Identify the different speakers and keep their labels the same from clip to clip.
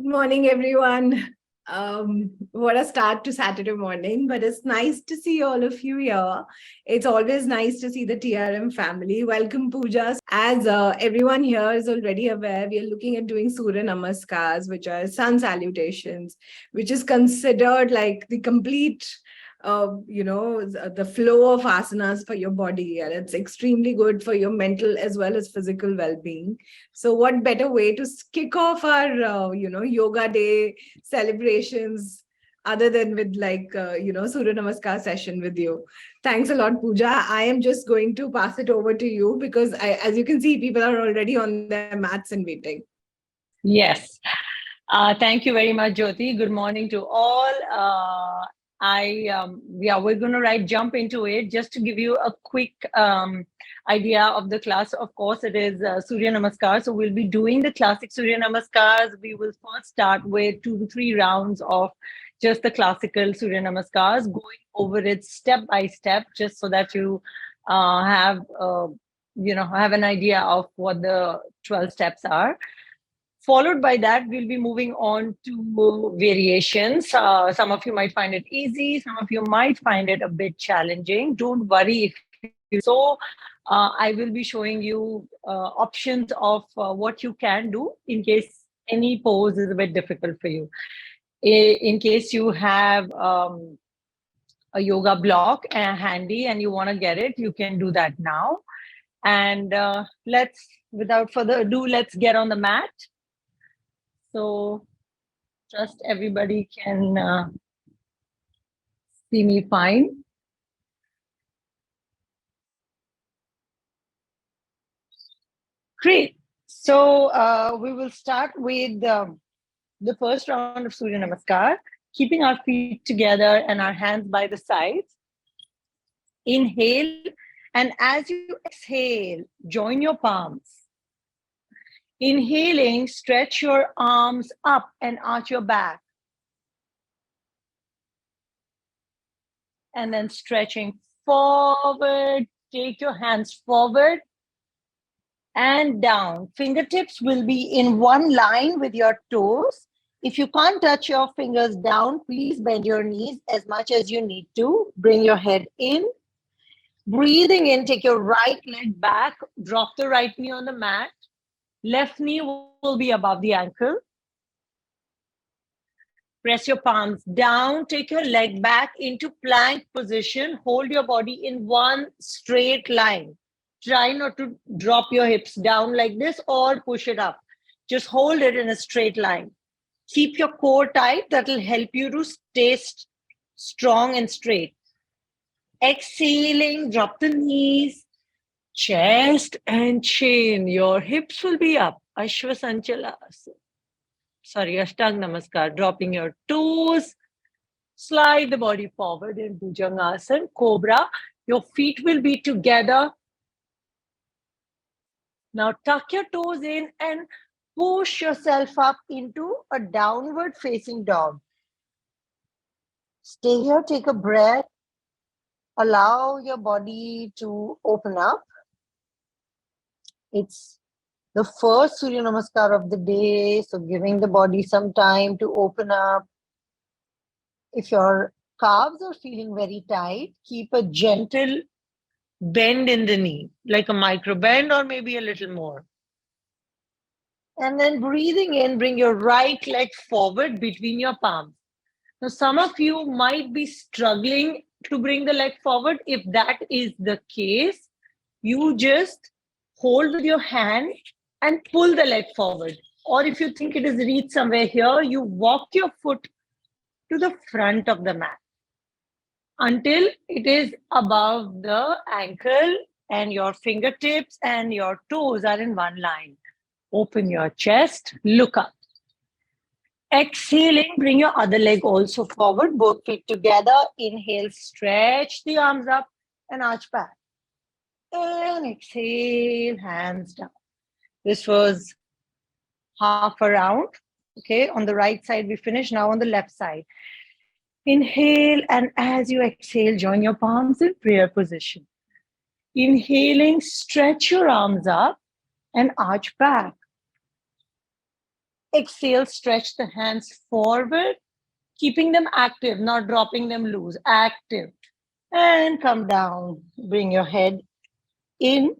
Speaker 1: Morning, everyone. What a start to Saturday morning, but it's nice to see all of you here. It's always nice to see the TRM family. Welcome, Pooja. As everyone here is already aware, we are looking at doing Surya Namaskars, which are sun salutations, which is considered like the complete the flow of asanas for your body, and it's extremely good for your mental as well as physical well-being. So what better way to kick off our yoga day celebrations other than with Surya Namaskar session with you. Thanks a lot, Pooja. I am just going to pass it over to you because as you can see, people are already on their mats and waiting.
Speaker 2: Yes. Thank you very much, Jyoti. Good morning to all. We're going to jump into it. Just to give you a quick idea of the class. Of course, it is Surya Namaskar. So we'll be doing the classic Surya Namaskars. We will first start with 2 to 3 rounds of just the classical Surya Namaskars, going over it step by step, just so that you have an idea of what the 12 steps are. Followed by that, we'll be moving on to variations. Some of you might find it easy. Some of you might find it a bit challenging. Don't worry if you so. I will be showing you options of what you can do in case any pose is a bit difficult for you. In case you have a yoga block handy and you want to get it, you can do that now. And without further ado, let's get on the mat. So just everybody can see me fine. Great. So we will start with the first round of Surya Namaskar, keeping our feet together and our hands by the sides. Inhale, and as you exhale, join your palms. Inhaling, stretch your arms up and arch your back. And then stretching forward, take your hands forward and down. Fingertips will be in one line with your toes. If you can't touch your fingers down, please bend your knees as much as you need to. Bring your head in. Breathing in, take your right leg back. Drop the right knee on the mat. Left knee will be above the ankle. Press your palms down. Take your leg back into plank position. Hold your body in one straight line. Try not to drop your hips down like this or push it up. Just hold it in a straight line. Keep your core tight. That will help you to stay strong and straight. Exhaling, drop the knees, chest and chin. Your hips will be up. Ashwasandhala. Ashtanga Namaskar. Dropping your toes. Slide the body forward in Bhujangasana, Cobra. Your feet will be together. Now tuck your toes in and push yourself up into a downward facing dog. Stay here, take a breath. Allow your body to open up. It's the first Surya Namaskar of the day, so giving the body some time to open up. If your calves are feeling very tight, keep a gentle bend in the knee, like a micro bend or maybe a little more. And then breathing in, bring your right leg forward between your palms. Now, some of you might be struggling to bring the leg forward. If that is the case, you just hold with your hand and pull the leg forward. Or if you think it is reached somewhere here, you walk your foot to the front of the mat until it is above the ankle and your fingertips and your toes are in one line. Open your chest, look up. Exhaling, bring your other leg also forward, both feet together. Inhale, stretch the arms up and arch back. And exhale, hands down. This was half a round. Okay, on the right side we finished. Now on the left side. Inhale, and as you exhale, join your palms in prayer position. Inhaling, stretch your arms up and arch back. exhale, stretch the hands forward, keeping them active, not dropping them loose, active. And come down, bring your head in.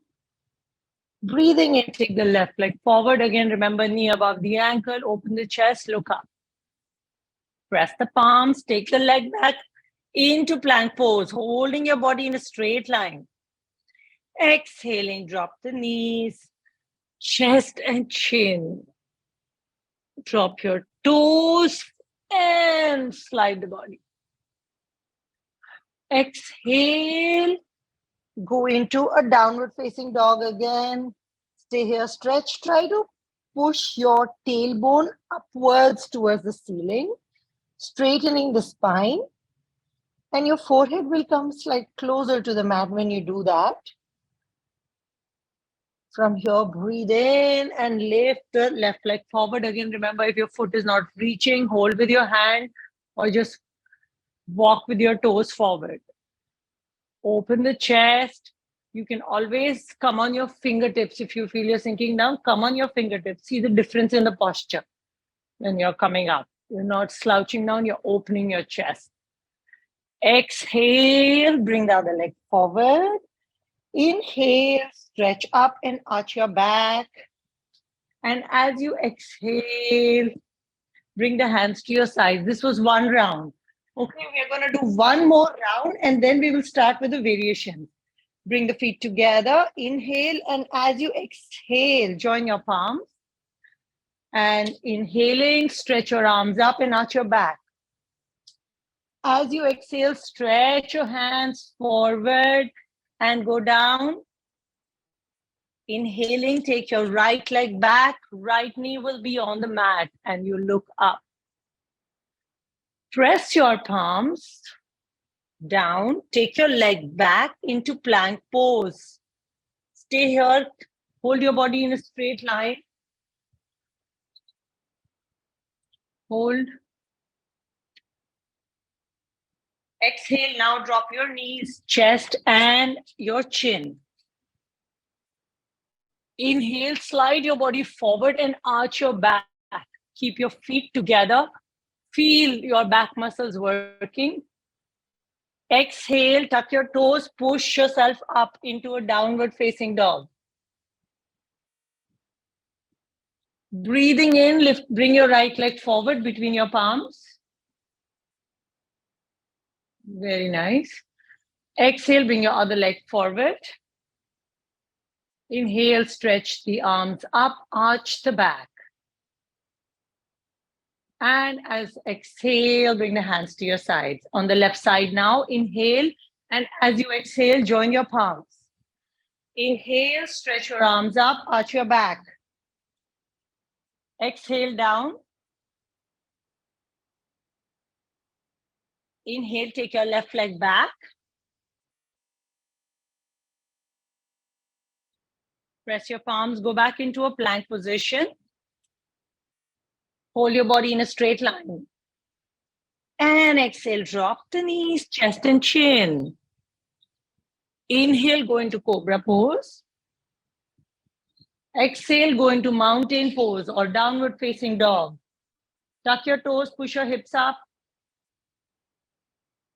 Speaker 2: Breathing in, take the left leg forward again. Remember, knee above the ankle, open the chest, look up. Press the palms, take the leg back into plank pose, holding your body in a straight line. Exhaling, drop the knees, chest and chin. Drop your toes and slide the body. Exhale, go into a downward facing dog again. Stay here, stretch. Try to push your tailbone upwards towards the ceiling, straightening the spine. And your forehead will come slightly closer to the mat when you do that. From here, breathe in and lift the left leg forward. Again, remember, if your foot is not reaching, hold with your hand or just walk with your toes forward. Open the chest. You can always come on your fingertips. If you feel you're sinking down, come on your fingertips. See the difference in the posture when you're coming up. You're not slouching down, you're opening your chest. Exhale, bring the other leg forward. Inhale, stretch up and arch your back. And as you exhale, bring the hands to your sides. This was one round. Okay, we are going to do one more round and then we will start with the variation. Bring the feet together, inhale, and as you exhale, join your palms. And inhaling, stretch your arms up and arch your back. As you exhale, stretch your hands forward and go down. Inhaling, take your right leg back, right knee will be on the mat, and you look up. Press your palms down, take your leg back into plank pose. Stay here, hold your body in a straight line. Hold. Exhale, now drop your knees, chest, and your chin. Inhale, slide your body forward and arch your back. Keep your feet together. Feel your back muscles working. Exhale, tuck your toes, push yourself up into a downward facing dog. Breathing in, lift, bring your right leg forward between your palms. Very nice. Exhale, bring your other leg forward. Inhale, stretch the arms up, arch the back. And as exhale, bring the hands to your sides. On the left side now, inhale. And as you exhale, join your palms. Inhale, stretch your arms up, arch your back. Exhale down. Inhale, take your left leg back. Press your palms, go back into a plank position. Hold your body in a straight line. And exhale, drop the knees, chest and chin. Inhale, go into cobra pose. Exhale, go into mountain pose or downward facing dog. Tuck your toes, push your hips up.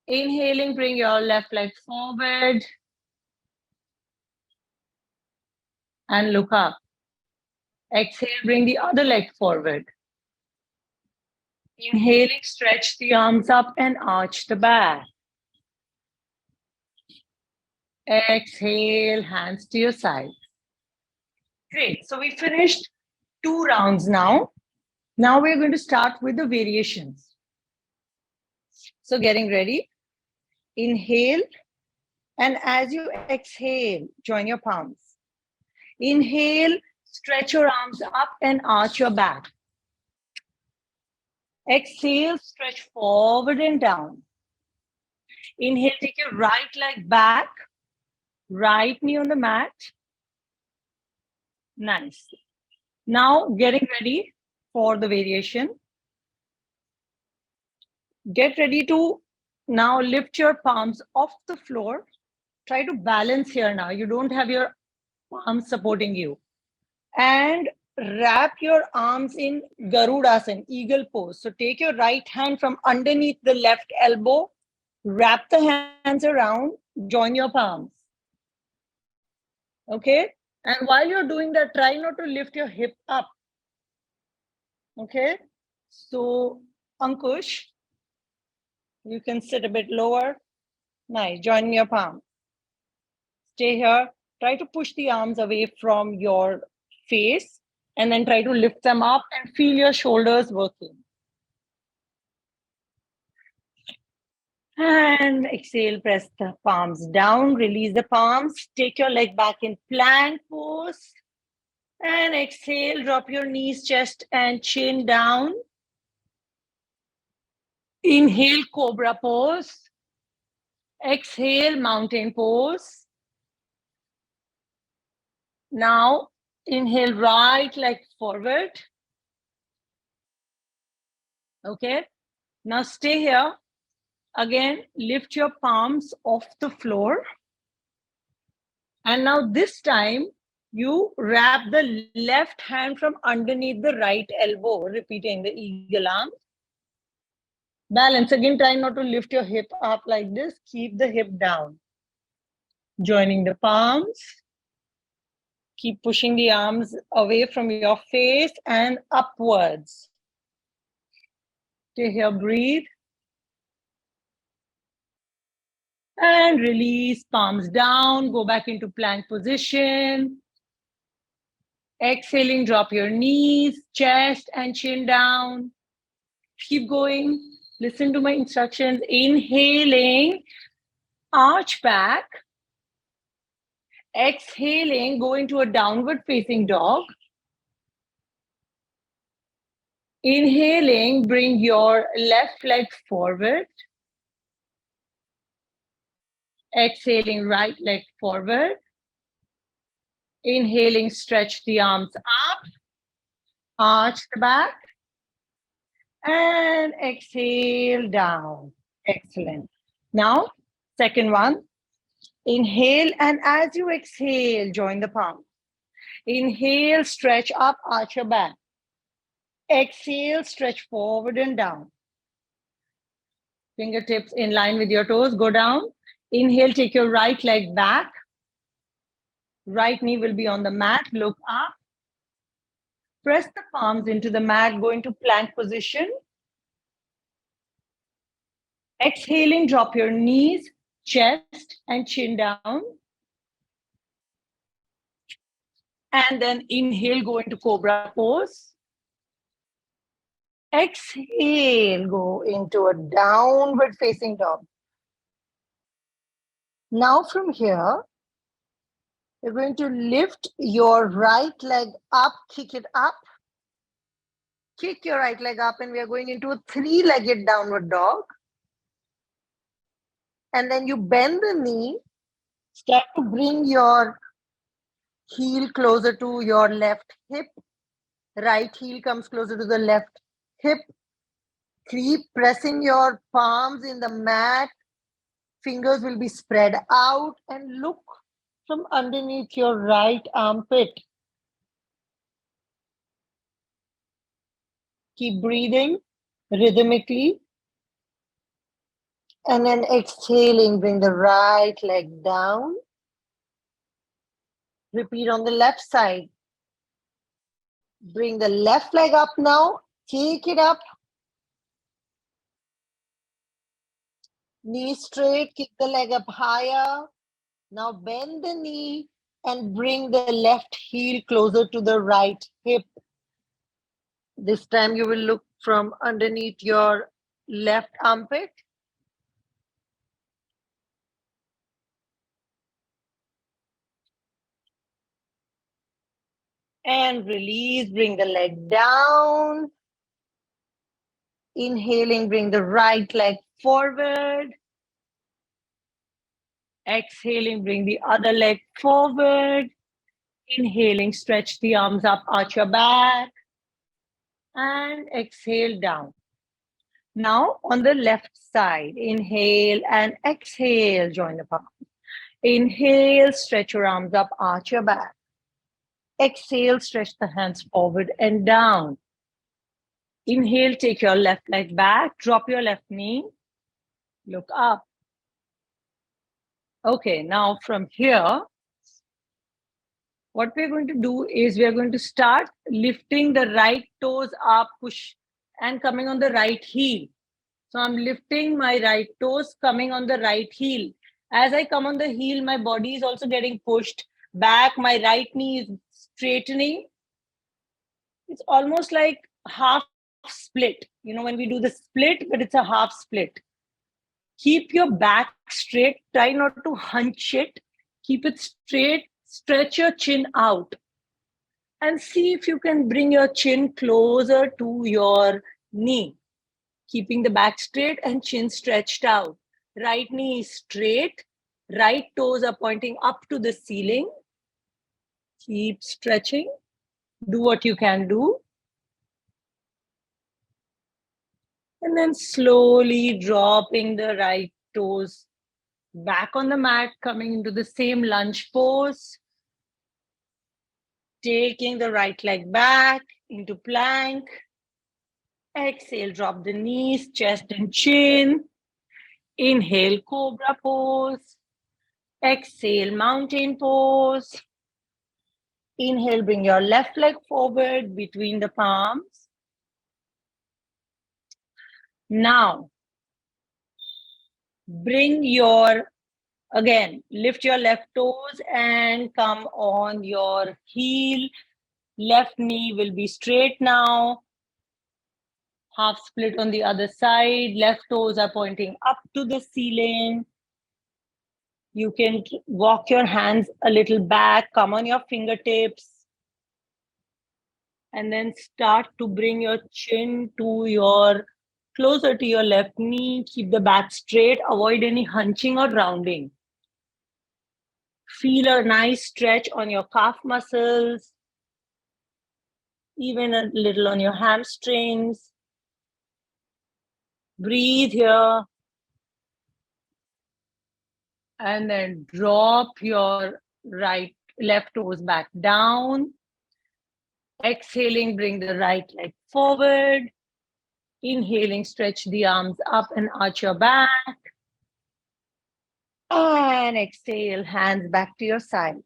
Speaker 2: Inhaling, bring your left leg forward. And look up. Exhale, bring the other leg forward. Inhaling, stretch the arms up and arch the back. Exhale, hands to your side. Great. So we finished 2 rounds now. Now we're going to start with the variations. So getting ready. Inhale. And as you exhale, join your palms. Inhale, stretch your arms up and arch your back. Exhale, stretch forward and down. Inhale, take your right leg back, right knee on the mat. Nice. Now getting ready for the variation. Get ready to now lift your palms off the floor. Try to balance here now. You don't have your palms supporting you. And wrap your arms in Garudasana, eagle pose. So take your right hand from underneath the left elbow, wrap the hands around, join your palms. Okay? And while you're doing that, try not to lift your hip up. Okay? So, Ankush, you can sit a bit lower. Nice. Join your palm. Stay here. Try to push the arms away from your face and then try to lift them up and feel your shoulders working. And exhale, press the palms down, release the palms, take your leg back in plank pose. And exhale, drop your knees, chest and chin down. Inhale, cobra pose. Exhale, mountain pose. Now, inhale, right leg forward. Okay. Now stay here. Again, lift your palms off the floor. And now this time, you wrap the left hand from underneath the right elbow, repeating the eagle arm. Balance. Again, try not to lift your hip up like this. Keep the hip down. Joining the palms. Keep pushing the arms away from your face and upwards. Stay here, breathe. And release, palms down, go back into plank position. Exhaling, drop your knees, chest and chin down. Keep going. Listen to my instructions. Inhaling, arch back. Exhaling, go into a downward facing dog. Inhaling, bring your left leg forward. Exhaling, right leg forward. Inhaling, stretch the arms up. Arch the back. And exhale down. Excellent. Now, second one. Inhale, and as you exhale, join the palm. Inhale, stretch up, arch your back. Exhale, stretch forward and down. Fingertips in line with your toes, go down. Inhale, take your right leg back. Right knee will be on the mat, look up. Press the palms into the mat, go into plank position. Exhaling, drop your knees, chest and chin down. And then inhale, go into cobra pose. Exhale, go into a downward facing dog. Now from here, you're going to lift your right leg up, kick it up. Kick your right leg up and we are going into a three-legged downward dog. And then you bend the knee, start to bring your heel closer to your left hip. Right heel comes closer to the left hip. Keep pressing your palms in the mat. Fingers will be spread out and look from underneath your right armpit. Keep breathing rhythmically. And then exhaling, bring the right leg down. Repeat on the left side. Bring the left leg up now. Take it up. Knee straight, kick the leg up higher. Now bend the knee and bring the left heel closer to the right hip. This time you will look from underneath your left armpit. And release, bring the leg down. Inhaling, bring the right leg forward. Exhaling, bring the other leg forward. Inhaling, stretch the arms up, arch your back. And exhale down. Now on the left side, inhale and exhale, join the palm. Inhale, stretch your arms up, arch your back. Exhale, stretch the hands forward and down. Inhale, take your left leg back, drop your left knee, look up. Okay, now from here, what we're going to do is we're going to start lifting the right toes up, push, and coming on the right heel. So I'm lifting my right toes, coming on the right heel. As I come on the heel, my body is also getting pushed back. My right knee is straightening. It's almost like half split. You know, when we do the split, but it's a half split. Keep your back straight. Try not to hunch it. Keep it straight. Stretch your chin out. And see if you can bring your chin closer to your knee. Keeping the back straight and chin stretched out. Right knee is straight. Right toes are pointing up to the ceiling. Keep stretching. Do what you can do. And then slowly dropping the right toes back on the mat, coming into the same lunge pose. Taking the right leg back into plank. Exhale, drop the knees, chest and chin. Inhale, cobra pose. Exhale, mountain pose. Inhale, bring your left leg forward between the palms. Now, again, lift your left toes and come on your heel. Left knee will be straight now. Half split on the other side. Left toes are pointing up to the ceiling. You can walk your hands a little back, come on your fingertips. And then start to bring your chin closer to your left knee. Keep the back straight. Avoid any hunching or rounding. Feel a nice stretch on your calf muscles. Even a little on your hamstrings. Breathe here. And then drop your left toes back down. Exhaling, bring the right leg forward. Inhaling, stretch the arms up and arch your back. And exhale, hands back to your side.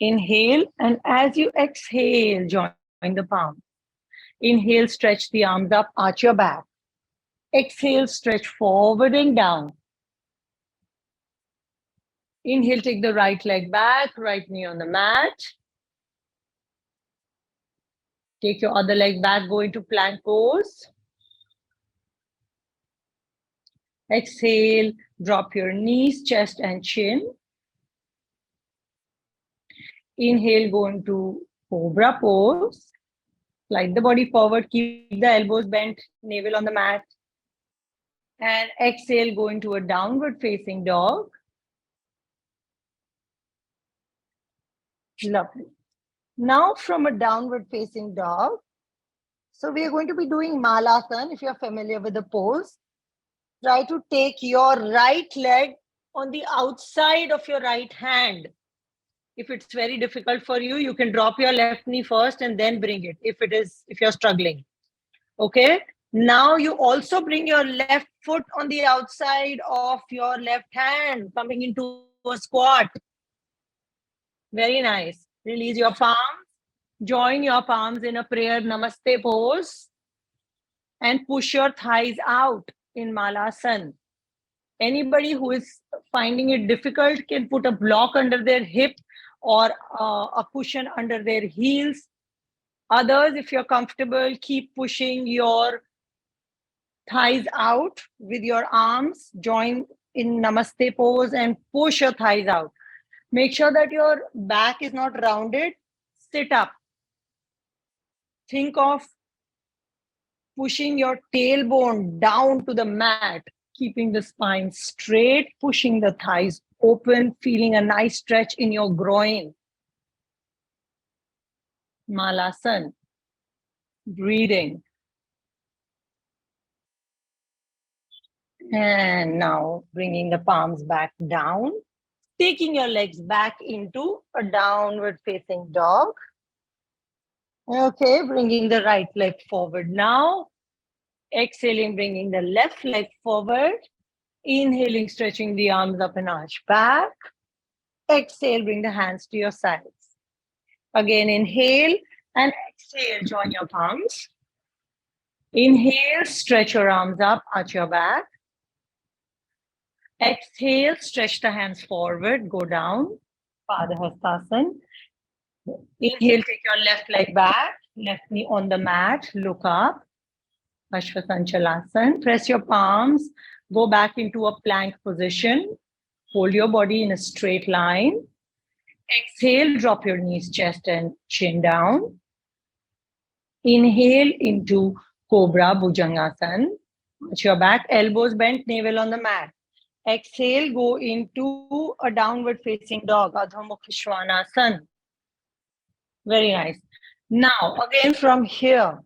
Speaker 2: Inhale, and as you exhale, join the palms. Inhale, stretch the arms up, arch your back. Exhale, stretch forward and down. Inhale, take the right leg back, right knee on the mat. Take your other leg back, go into plank pose. Exhale, drop your knees, chest and chin. Inhale, go into cobra pose. Slide the body forward, keep the elbows bent, navel on the mat. And exhale, go into a downward facing dog. Lovely. Now from a downward facing dog, so we are going to be doing Malasana. If you're familiar with the pose, try to take your right leg on the outside of your right hand. If it's very difficult for you, you can drop your left knee first and then bring it if you're struggling. Okay. Now you also bring your left foot on the outside of your left hand, coming into a squat. Very nice. Release your palms. Join your palms in a prayer namaste pose and push your thighs out in Malasana. Anybody who is finding it difficult can put a block under their hip or a cushion under their heels. Others, if you're comfortable, keep pushing your thighs out with your arms. Join in namaste pose and push your thighs out. Make sure that your back is not rounded. Sit up. Think of pushing your tailbone down to the mat, keeping the spine straight, pushing the thighs open, feeling a nice stretch in your groin. Malasana. Breathing. And now bringing the palms back down. taking your legs back into a downward facing dog. Okay, bringing the right leg forward now. Exhaling, bringing the left leg forward. Inhaling, stretching the arms up and arch back. Exhale, bring the hands to your sides. Again, inhale and exhale, join your palms. Inhale, stretch your arms up, arch your back. Exhale, stretch the hands forward, go down, Padahastasana. Inhale, take your left leg back, left knee on the mat, look up, Ashwasanchalasana. Press your palms, go back into a plank position, hold your body in a straight line. Exhale, drop your knees, chest and chin down. Inhale into Cobra Bhujangasana. Arch your back, elbows bent, navel on the mat. Exhale, go into a downward facing dog, Adho Mukha Svanasana. Very nice. Now, again from here,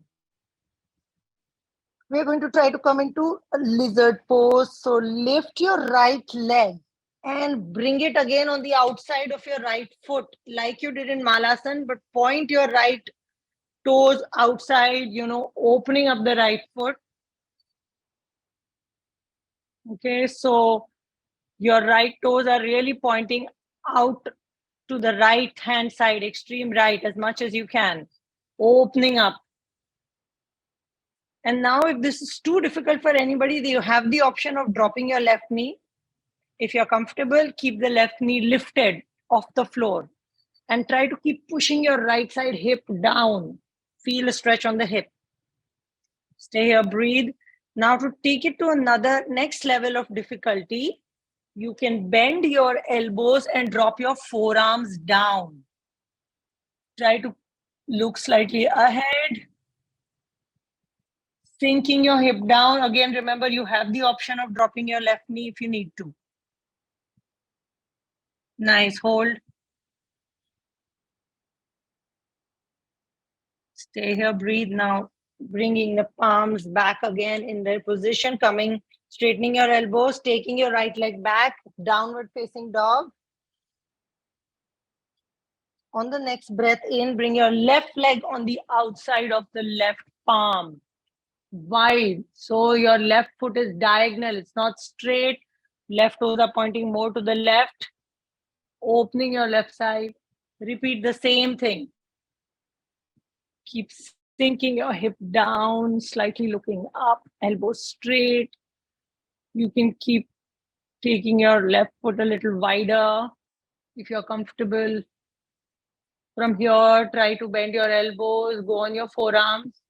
Speaker 2: we're going to try to come into a lizard pose. So lift your right leg and bring it again on the outside of your right foot, like you did in Malasana, but point your right toes outside, opening up the right foot. Okay, so your right toes are really pointing out to the right hand side, extreme right, as much as you can, opening up. And now if this is too difficult for anybody, you have the option of dropping your left knee. If you're comfortable, keep the left knee lifted off the floor and try to keep pushing your right side hip down. Feel a stretch on the hip. Stay here, breathe. Now to take it to another next level of difficulty, you can bend your elbows and drop your forearms down. Try to look slightly ahead. Sinking your hip down. Again, remember you have the option of dropping your left knee if you need to. Nice, hold. Stay here, breathe now. Bringing the palms back again in their position, straightening your elbows, taking your right leg back, downward facing dog. On the next breath in, bring your left leg on the outside of the left palm, wide. So your left foot is diagonal, it's not straight. Left toes are pointing more to the left. Opening your left side. Repeat the same thing. Keep sinking your hip down, slightly looking up, elbows straight. You can keep taking your left foot a little wider if you're comfortable. From here, try to bend your elbows, go on your forearms.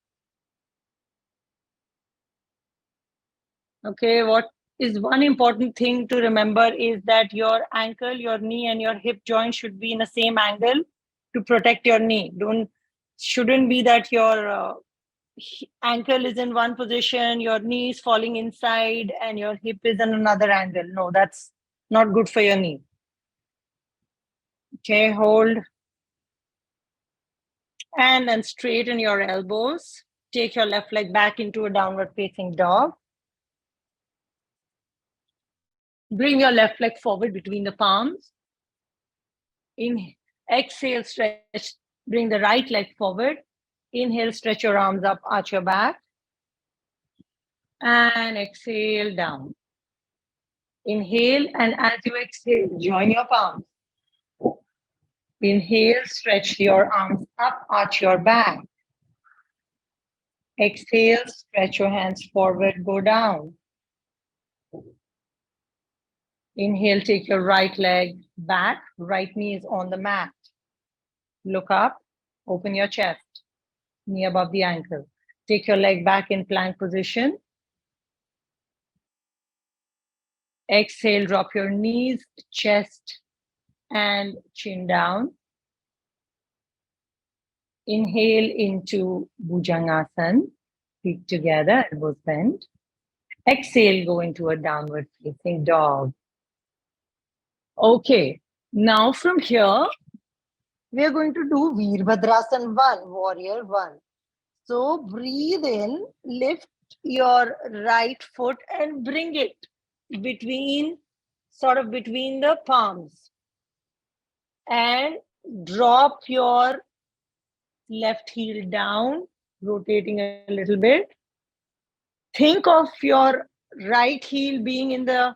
Speaker 2: Okay, what is one important thing to remember is that your ankle, your knee, and your hip joint should be in the same angle to protect your knee. Shouldn't be that your ankle is in one position, your knee is falling inside, and your hip is in another angle. No, that's not good for your knee. Okay, hold. And then straighten your elbows. Take your left leg back into a downward facing dog. Bring your left leg forward between the palms. Exhale, stretch. Bring the right leg forward. Inhale, stretch your arms up, arch your back. And exhale, down. Inhale, and as you exhale, join your palms. Inhale, stretch your arms up, arch your back. Exhale, stretch your hands forward, go down. Inhale, take your right leg back, right knee is on the mat. Look up, open your chest, knee above the ankle. Take your leg back in plank position. Exhale, drop your knees, chest, and chin down. Inhale into Bhujangasana, feet together, elbows bent. Exhale, go into a downward facing dog. Okay, now from here, we are going to do Veerbhadrasana 1, Warrior 1. So breathe in, lift your right foot and bring it between the palms. and drop your left heel down, rotating a little bit. Think of your right heel being in the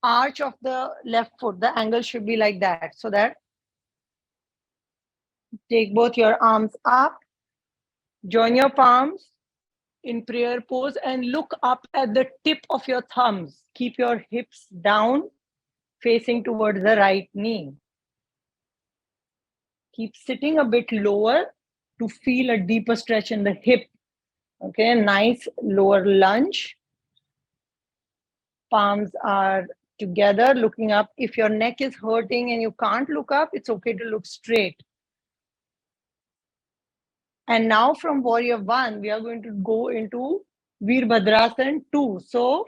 Speaker 2: arch of the left foot. The angle should be like that, so that take both your arms up, join your palms in prayer pose, and look up at the tip of your thumbs. Keep your hips down, facing towards the right knee. Keep sitting a bit lower to feel a deeper stretch in the hip. Okay, nice lower lunge. Palms are together, looking up. If your neck is hurting and you can't look up, it's okay to look straight. And now from Warrior 1, we are going to go into Veerbhadrasana 2. So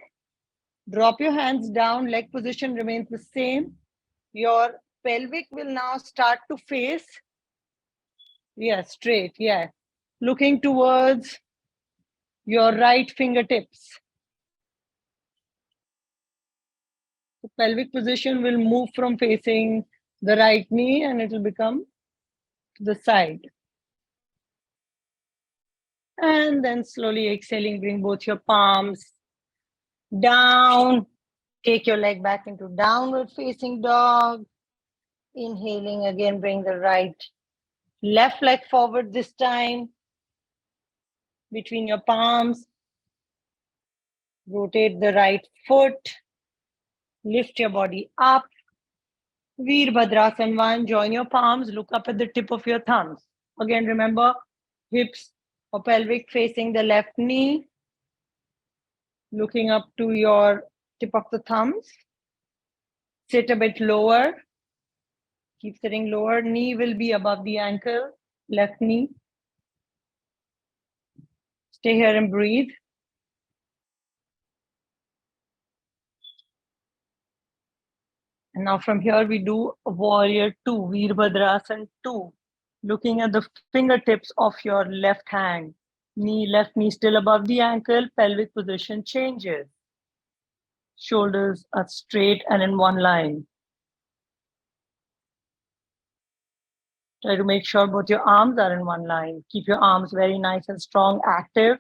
Speaker 2: drop your hands down, leg position remains the same. Your pelvic will now start to face, straight, looking towards your right fingertips. The pelvic position will move from facing the right knee and it will become to the side. And then slowly exhaling, bring both your palms down. Take your leg back into downward facing dog. Inhaling again, bring the left leg forward this time. Between your palms. Rotate the right foot. Lift your body up. Veerbhadrasana 1, join your palms, look up at the tip of your thumbs. Again, remember, hips or pelvic facing the left knee, looking up to your tip of the thumbs. Sit a bit lower. Keep sitting lower. Knee will be above the ankle, left knee. Stay here and breathe. And now from here, we do Warrior 2, Veerbhadrasana 2. Looking at the fingertips of your left hand. Left knee still above the ankle, pelvic position changes. Shoulders are straight and in one line. Try to make sure both your arms are in one line. Keep your arms very nice and strong, active.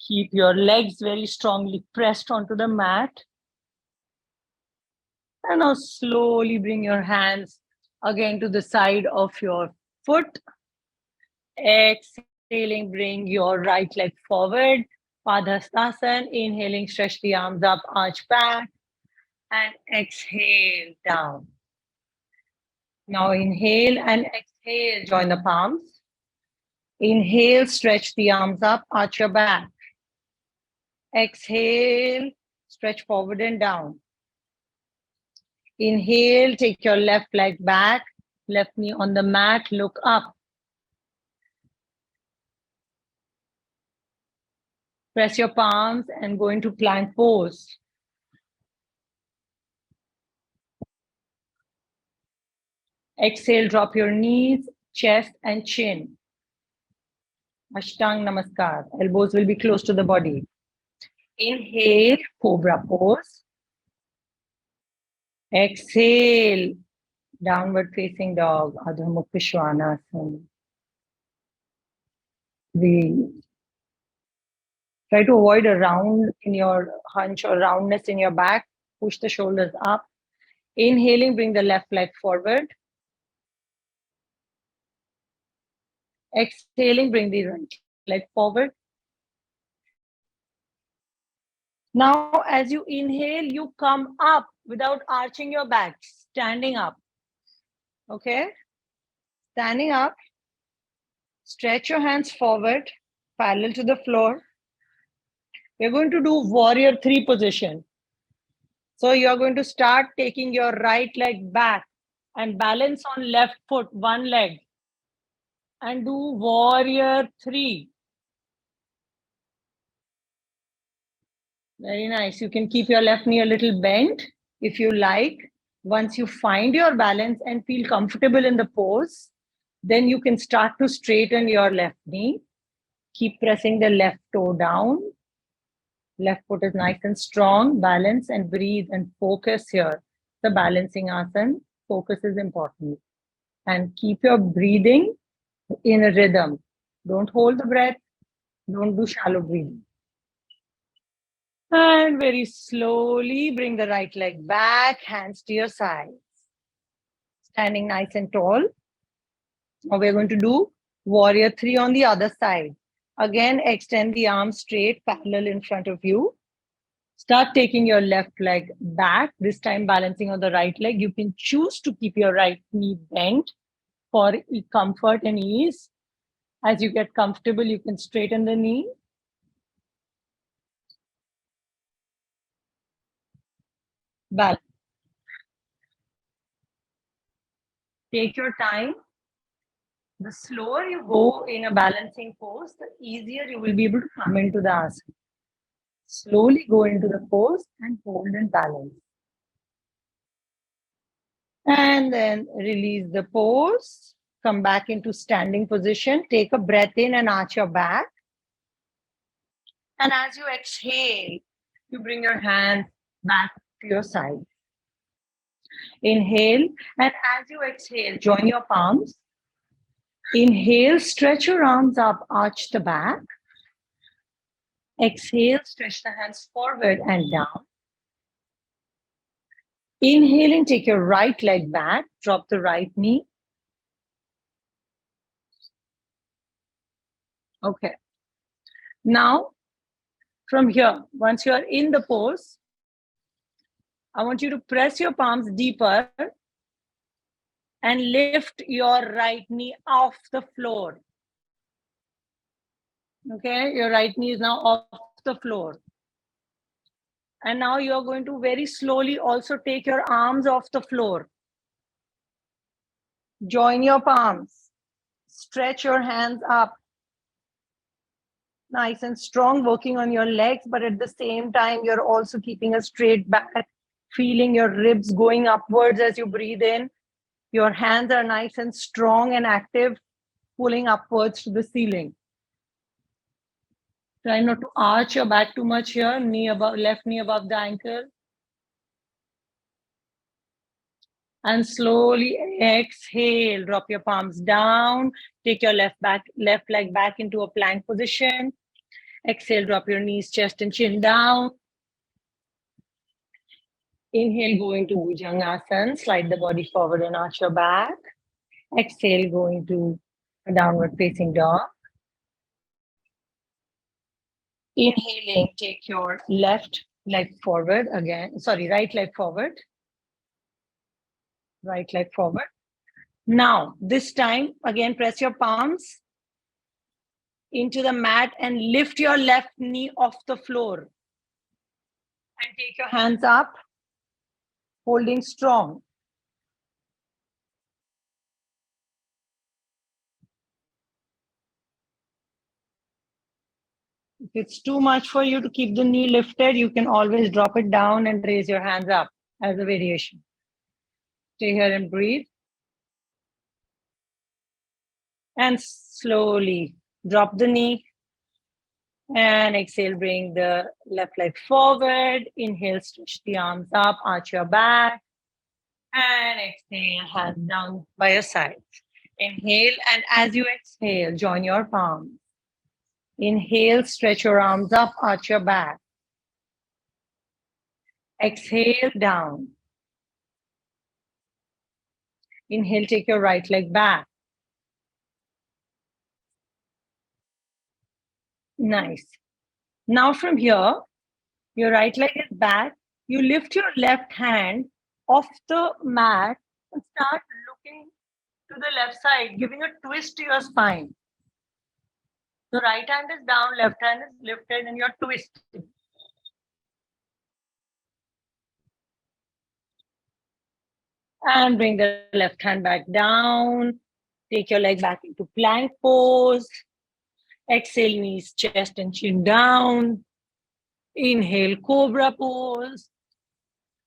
Speaker 2: Keep your legs very strongly pressed onto the mat. And now slowly bring your hands again to the side of your foot. Exhaling, bring your right leg forward. Padhastasana. Inhaling, stretch the arms up, arch back. And exhale down. Now inhale and exhale, join the palms. Inhale, stretch the arms up, arch your back. Exhale, stretch forward and down. Inhale, take your left leg back, left knee on the mat, look up. Press your palms and go into plank pose. Exhale, drop your knees, chest and chin. Ashtang Namaskar. Elbows will be close to the body. Inhale, Cobra pose. Exhale, downward facing dog, Adho Mukha Svanasana. Breathe. Try to avoid a round in your hunch or roundness in your back. Push the shoulders up. Inhaling, bring the left leg forward. Exhaling, bring the right leg forward. Now, as you inhale, you come up without arching your back, standing up. Okay? Standing up. Stretch your hands forward, parallel to the floor. We're going to do Warrior 3 position. So you're going to start taking your right leg back and balance on left foot, one leg. And do Warrior 3. Very nice. You can keep your left knee a little bent if you like. Once you find your balance and feel comfortable in the pose, then you can start to straighten your left knee. Keep pressing the left toe down. Left foot is nice and strong. Balance and breathe and focus here. The balancing asana. Focus is important. And keep your breathing in a rhythm. Don't hold the breath. Don't do shallow breathing. And very slowly bring the right leg back, hands to your sides. Standing nice and tall. Now we're going to do warrior 3 on the other side. Again, extend the arms straight, parallel in front of you. Start taking your left leg back, this time balancing on the right leg. You can choose to keep your right knee bent for comfort and ease. As you get comfortable, you can straighten the knee. Balance. Take your time. The slower you go in a balancing pose, the easier you will be able to come into the asana. Slowly go into the pose and hold and balance. And then release the pose. Come back into standing position. Take a breath in and arch your back. And as you exhale, you bring your hands back to your side. Inhale, and as you exhale, join your palms. Inhale, stretch your arms up, arch the back. Exhale, stretch the hands forward and down. Inhaling, take your right leg back, drop the right knee. Okay. Now, from here, once you are in the pose, I want you to press your palms deeper and lift your right knee off the floor. Okay, your right knee is now off the floor. And now you're going to very slowly also take your arms off the floor. Join your palms. Stretch your hands up. Nice and strong, working on your legs, but at the same time, you're also keeping a straight back, feeling your ribs going upwards as you breathe in. Your hands are nice and strong and active, pulling upwards to the ceiling. Try not to arch your back too much here, knee above, left knee above the ankle. And slowly exhale, drop your palms down, take your left leg back into a plank position. Exhale, drop your knees, chest and chin down. Inhale, go into Bhujangasana, slide the body forward and arch your back. Exhale, go into a downward facing dog. Inhaling, take your left leg forward again. Sorry, right leg forward. Right leg forward. Now, this time, again, press your palms into the mat and lift your left knee off the floor. And take your hands up, holding strong. If it's too much for you to keep the knee lifted, you can always drop it down and raise your hands up as a variation. Stay here and breathe. And slowly drop the knee. And exhale, bring the left leg forward. Inhale, stretch the arms up, arch your back. And exhale, hands down by your sides. Inhale, and as you exhale, join your palms. Inhale, stretch your arms up, arch your back. Exhale, down. Inhale, take your right leg back. Nice. Now from here, your right leg is back. You lift your left hand off the mat and start looking to the left side, giving a twist to your spine. The right hand is down, left hand is lifted, and you're twisting. And bring the left hand back down. Take your leg back into plank pose. Exhale, knees, chest, and chin down. Inhale, cobra pose.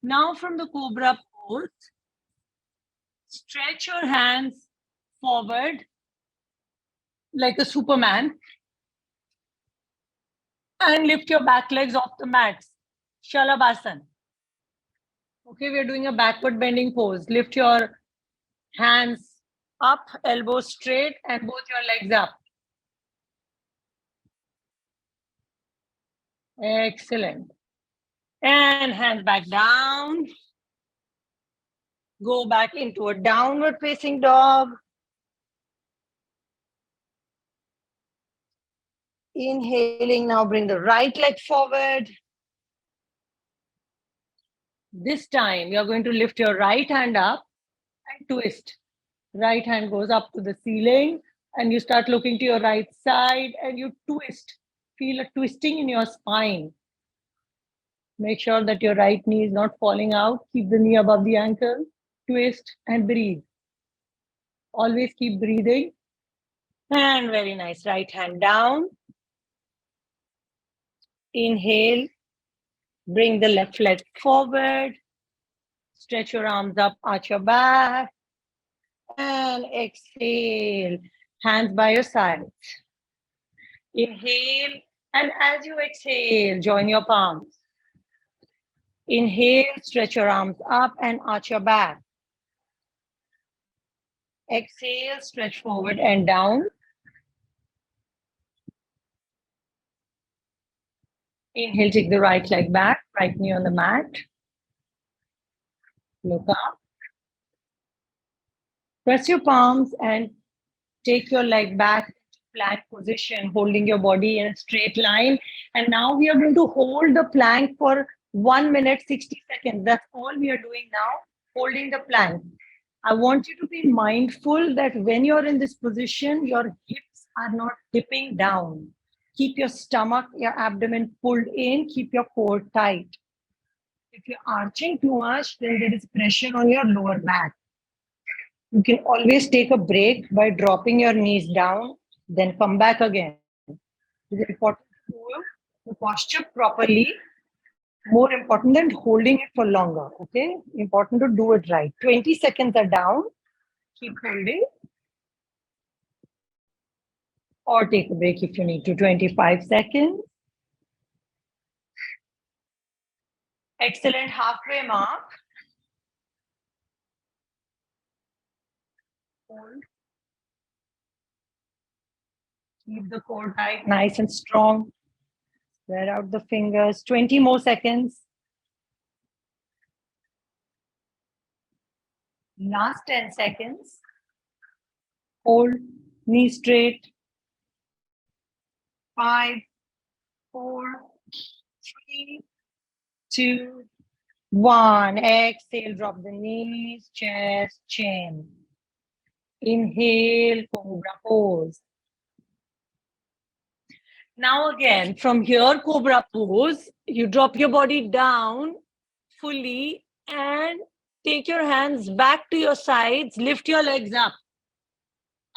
Speaker 2: Now from the cobra pose, stretch your hands forward like a Superman and lift your back legs off the mats. Shalabhasana. Okay, we are doing a backward bending pose. Lift your hands up, elbows straight, and both your legs up. Excellent. And hands back down. Go back into a downward facing dog. Inhaling, now bring the right leg forward. This time, you're going to lift your right hand up and twist. Right hand goes up to the ceiling, and you start looking to your right side and you twist. Feel a twisting in your spine. Make sure that your right knee is not falling out. Keep the knee above the ankle. Twist and breathe. Always keep breathing. And very nice. Right hand down. Inhale. Bring the left leg forward. Stretch your arms up, arch your back. And exhale. Hands by your sides. Inhale. And as you exhale, join your palms. Inhale, stretch your arms up and arch your back. Exhale, stretch forward and down. Inhale, take the right leg back, right knee on the mat. Look up. Press your palms and take your leg back, plank position, holding your body in a straight line. And now we are going to hold the plank for 1 minute, 60 seconds. That's all we are doing now, holding the plank. I want you to be mindful that when you're in this position, your hips are not dipping down. Keep your stomach, your abdomen pulled in, keep your core tight. If you're arching too much, then there is pressure on your lower back. You can always take a break by dropping your knees down, then come back again. It's important to do the posture properly, more important than holding it for longer. Okay, important to do it right. 20 seconds are down. Keep holding. Or take a break if you need to. 25 seconds. Excellent. Halfway mark. Hold. Keep the core tight, nice and strong. Spread out the fingers. 20 more seconds. Last 10 seconds. Hold. Knee straight. 5, 4, 3, 2, 1. Exhale, drop the knees, chest, chin. Inhale, cobra pose. Now again, from here, cobra pose, you drop your body down fully and take your hands back to your sides, lift your legs up.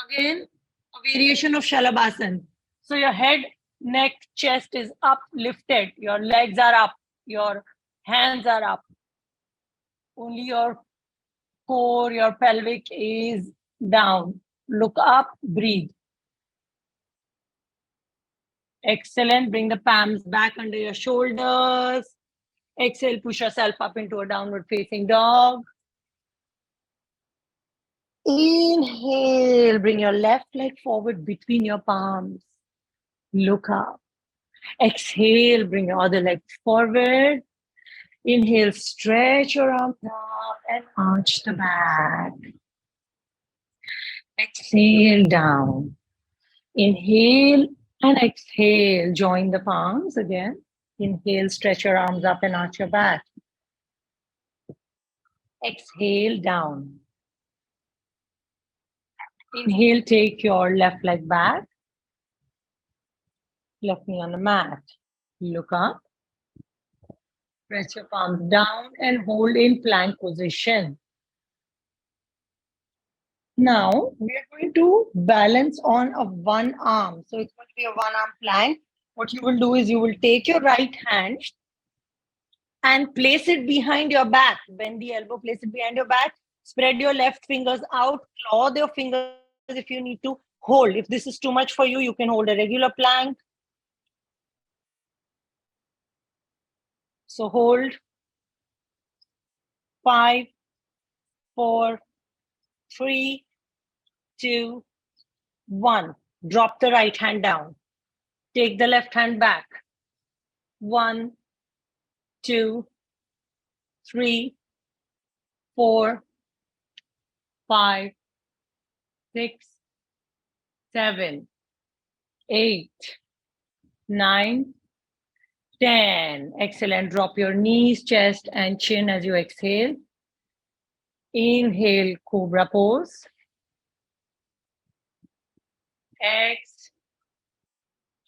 Speaker 2: Again, a variation of Shalabhasan. So your head, neck, chest is up, lifted. Your legs are up. Your hands are up. Only your core, your pelvic is down. Look up, breathe. Excellent. Bring the palms back under your shoulders. Exhale, push yourself up into a downward facing dog. Inhale, bring your left leg forward between your palms. Look up. Exhale, bring your other leg forward. Inhale, stretch your arms up and arch the back. Exhale, down. Inhale and exhale. Join the palms again. Inhale, stretch your arms up and arch your back. Exhale, down. Inhale, take your left leg back. Left knee on the mat. Look up. Press your palms down and hold in plank position. Now, we are going to balance on a one arm. So it's going to be a one arm plank. What you will do is you will take your right hand and place it behind your back. Bend the elbow, place it behind your back. Spread your left fingers out. Claw your fingers if you need to. Hold. If this is too much for you, you can hold a regular plank. So hold. 5, 4, 3, 2, 1. Drop the right hand down. Take the left hand back. 1, 2, 3, 4, 5, 6, 7, 8, 9, 10. Excellent. Drop your knees, chest, and chin as you exhale. Inhale, cobra pose.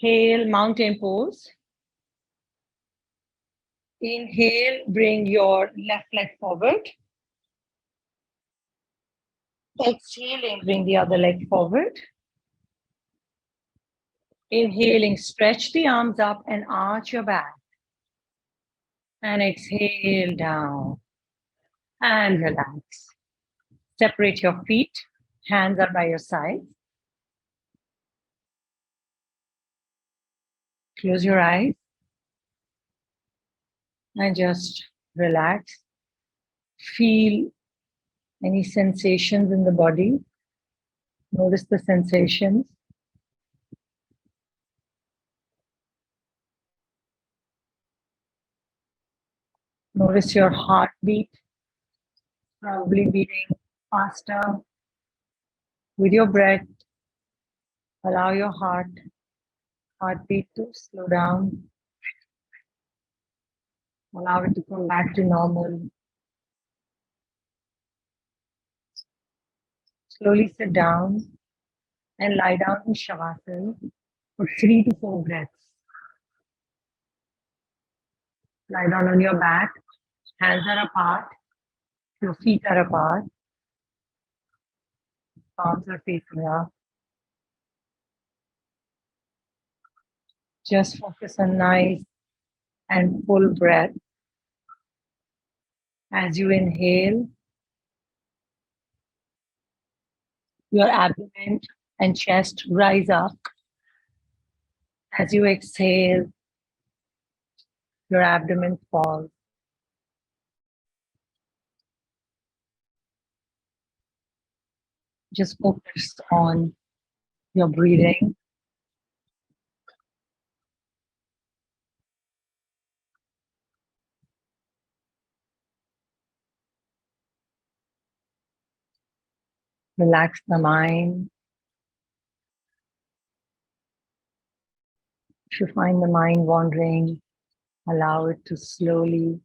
Speaker 2: Exhale, mountain pose. Inhale, bring your left leg forward. Exhaling, bring the other leg forward. Inhaling, stretch the arms up and arch your back. And exhale down. And relax. Separate your feet. Hands are by your side. Close your eyes. And just relax. Feel any sensations in the body. Notice the sensations. Notice your heartbeat, probably beating faster. With your breath, allow your heartbeat to slow down. Allow it to come back to normal. Slowly sit down and lie down in Shavasana for 3 to 4 breaths. Lie down on your back. Hands are apart. Your feet are apart. Palms are facing up. Just focus on nice and full breath. As you inhale, your abdomen and chest rise up. As you exhale, your abdomen falls. Just focus on your breathing. Relax the mind. If you find the mind wandering, allow it to slowly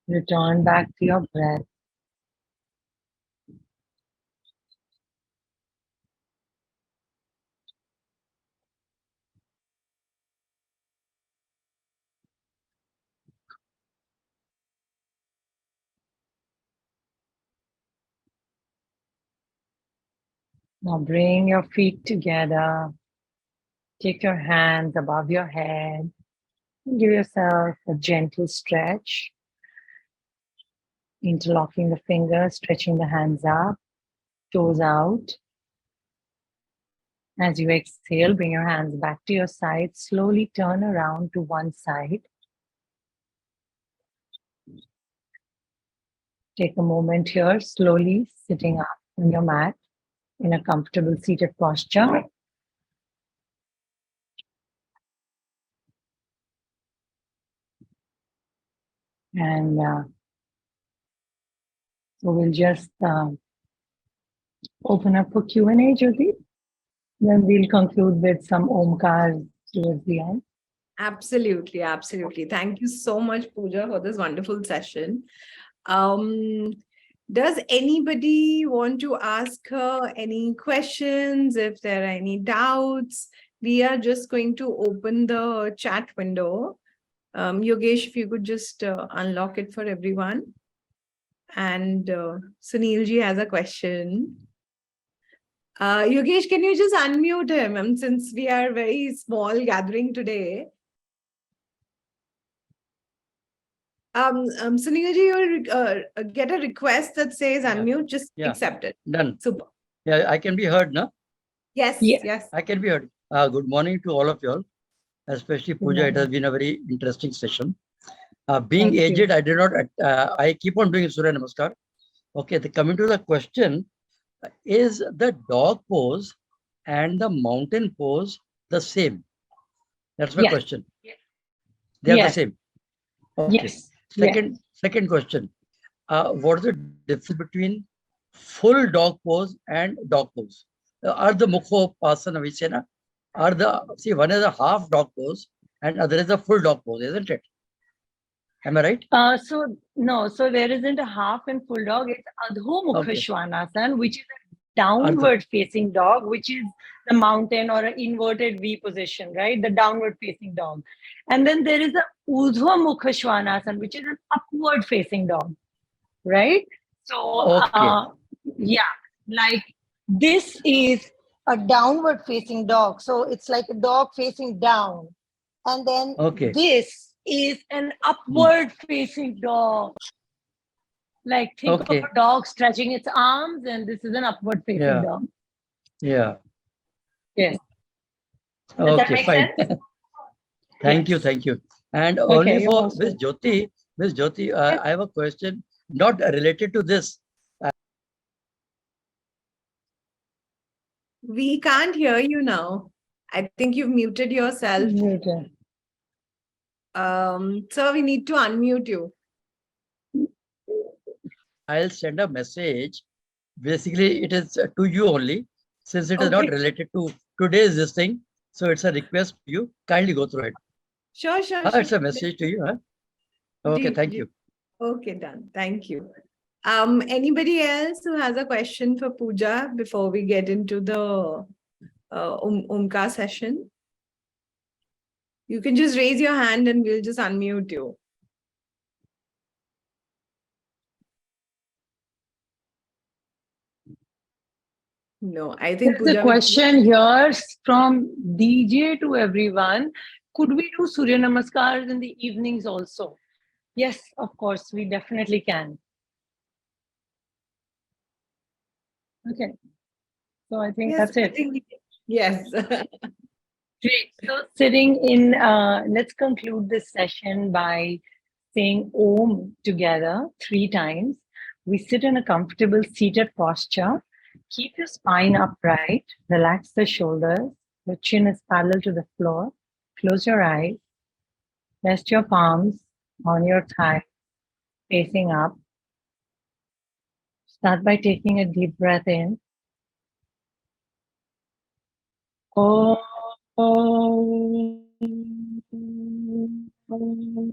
Speaker 2: return back to your breath. Now bring your feet together. Take your hands above your head. And give yourself a gentle stretch. Interlocking the fingers, stretching the hands up, toes out. As you exhale, bring your hands back to your side. Slowly turn around to one side. Take a moment here, slowly sitting up on your mat in a comfortable seated posture. And so we'll just open up for Q&A, Jyoti. Then we'll conclude with some omkars towards the end.
Speaker 1: Absolutely, absolutely. Thank you so much, Pooja, for this wonderful session. Does anybody want to ask her any questions? If there are any doubts, we are just going to open the chat window. Yogesh, if you could just unlock it for everyone. And Sunilji has a question. Yogesh, can you just unmute him? Since we are very small gathering today. Sunilji, you'll get a request that says unmute, just accept it.
Speaker 3: Done.
Speaker 1: Super.
Speaker 3: Yeah, I can be heard, no?
Speaker 1: Yes,
Speaker 2: Yeah.
Speaker 1: yes.
Speaker 3: I can be heard. Good morning to all of you all, especially Pooja. It has been a very interesting session. Being
Speaker 2: Thank you.
Speaker 3: aged, I did not. I keep on doing Surya Namaskar. Okay, coming to the question, is the dog pose and the mountain pose the same? That's my
Speaker 2: Yes.
Speaker 3: question. They are the
Speaker 2: Yes.
Speaker 3: same. Okay.
Speaker 2: Yes. Yes.
Speaker 3: Second question. What is the difference between full dog pose and dog pose? Are the mukho pasana we say na? Are the see one is a half dog pose and other is a full dog pose, isn't it? Am I right?
Speaker 2: So no, so there isn't a half and full dog. It's Adho Mukha
Speaker 3: Okay.
Speaker 2: Shvanasana, which is a
Speaker 3: Ardha.
Speaker 2: downward facing dog, which is the mountain or an inverted V position, right? The downward facing dog. And then there is a Urdhva Mukha Shvanasana, which is an upward facing dog, right? So
Speaker 3: Okay.
Speaker 2: yeah, like this is a downward facing dog. So it's like a dog facing down. And then
Speaker 3: Okay.
Speaker 2: this is an
Speaker 3: Hmm.
Speaker 2: upward facing dog. Like think of
Speaker 3: Okay.
Speaker 2: a dog stretching its arms, and this is an upward facing
Speaker 3: Yeah.
Speaker 2: dog.
Speaker 3: Yeah.
Speaker 2: Yes. Does that
Speaker 3: Okay.
Speaker 2: make
Speaker 3: Fine.
Speaker 2: sense?
Speaker 3: Thank you.
Speaker 2: Yes.
Speaker 3: Thank you. And
Speaker 2: Okay,
Speaker 3: only
Speaker 2: you're
Speaker 3: for
Speaker 2: most welcome.
Speaker 3: Miss Jyoti,
Speaker 2: Yes.
Speaker 3: I have a question not related to this.
Speaker 1: We can't hear you now. I think you've muted yourself.
Speaker 2: Muted.
Speaker 1: Sir, we need to unmute you.
Speaker 3: I'll send a message. Basically, it is to you only, since it is not
Speaker 1: Okay.
Speaker 3: related to today's this thing. So it's a request to you. Kindly go through it.
Speaker 1: Sure.
Speaker 3: It's a message to you. Huh? Okay. Thank you.
Speaker 1: Okay, done. Thank you. Anybody else who has a question for Pooja before we get into the Omkar session? You can just raise your hand and we'll just unmute you. No, I think
Speaker 2: There's a
Speaker 1: Pooja.
Speaker 2: question here from DJ to everyone. Could we do Surya Namaskars in the evenings also? Yes, of course, we definitely can. Okay. So I think
Speaker 1: Yes,
Speaker 2: that's it.
Speaker 1: Yes.
Speaker 2: Great. So sitting in, let's conclude this session by saying Om together 3 times. We sit in a comfortable seated posture. Keep your spine upright. Relax the shoulders. Your chin is parallel to the floor. Close your eyes. Rest your palms on your thighs, facing up. Start by taking a deep breath in. Om. Om. Om.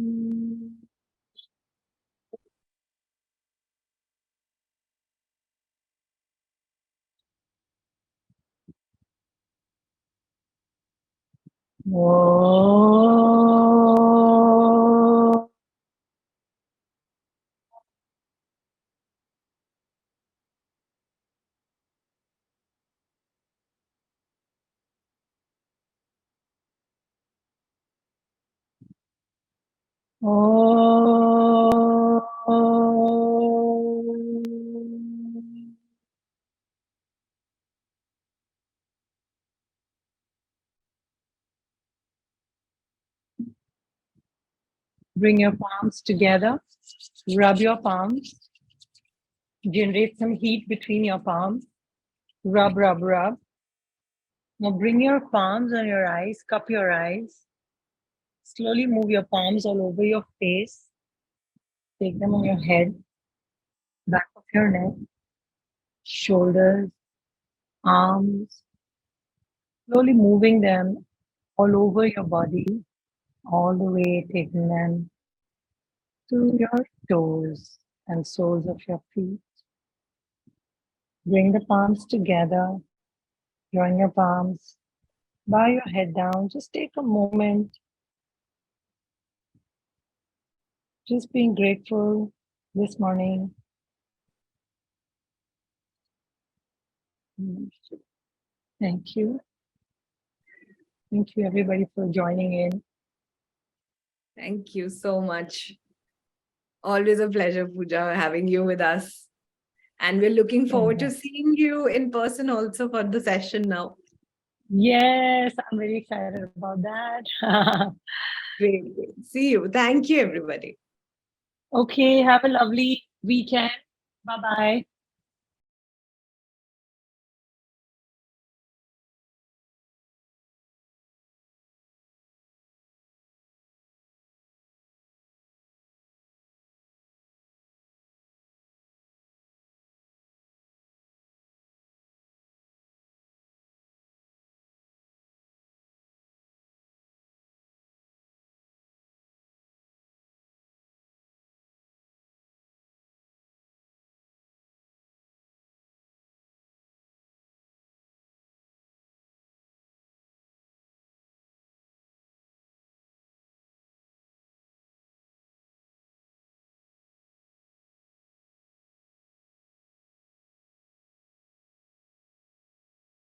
Speaker 2: Bring your palms together. Rub your palms. Generate some heat between your palms. Rub, rub, rub. Now bring your palms on your eyes. Cup your eyes. Slowly move your palms all over your face. Take them on your head, back of your neck, shoulders, arms. Slowly moving them all over your body, all the way taking them to your toes and soles of your feet. Bring the palms together, join your palms, bow your head down. Just take a moment, just being grateful this morning. Thank you. Thank you, everybody, for joining in.
Speaker 1: Thank you so much. Always a pleasure, Pooja, having you with us. And we're looking forward to seeing you in person also for the session now.
Speaker 2: Yes, I'm very excited about that.
Speaker 1: Great, great. See you. Thank you, everybody.
Speaker 2: Okay, have a lovely weekend. Bye bye.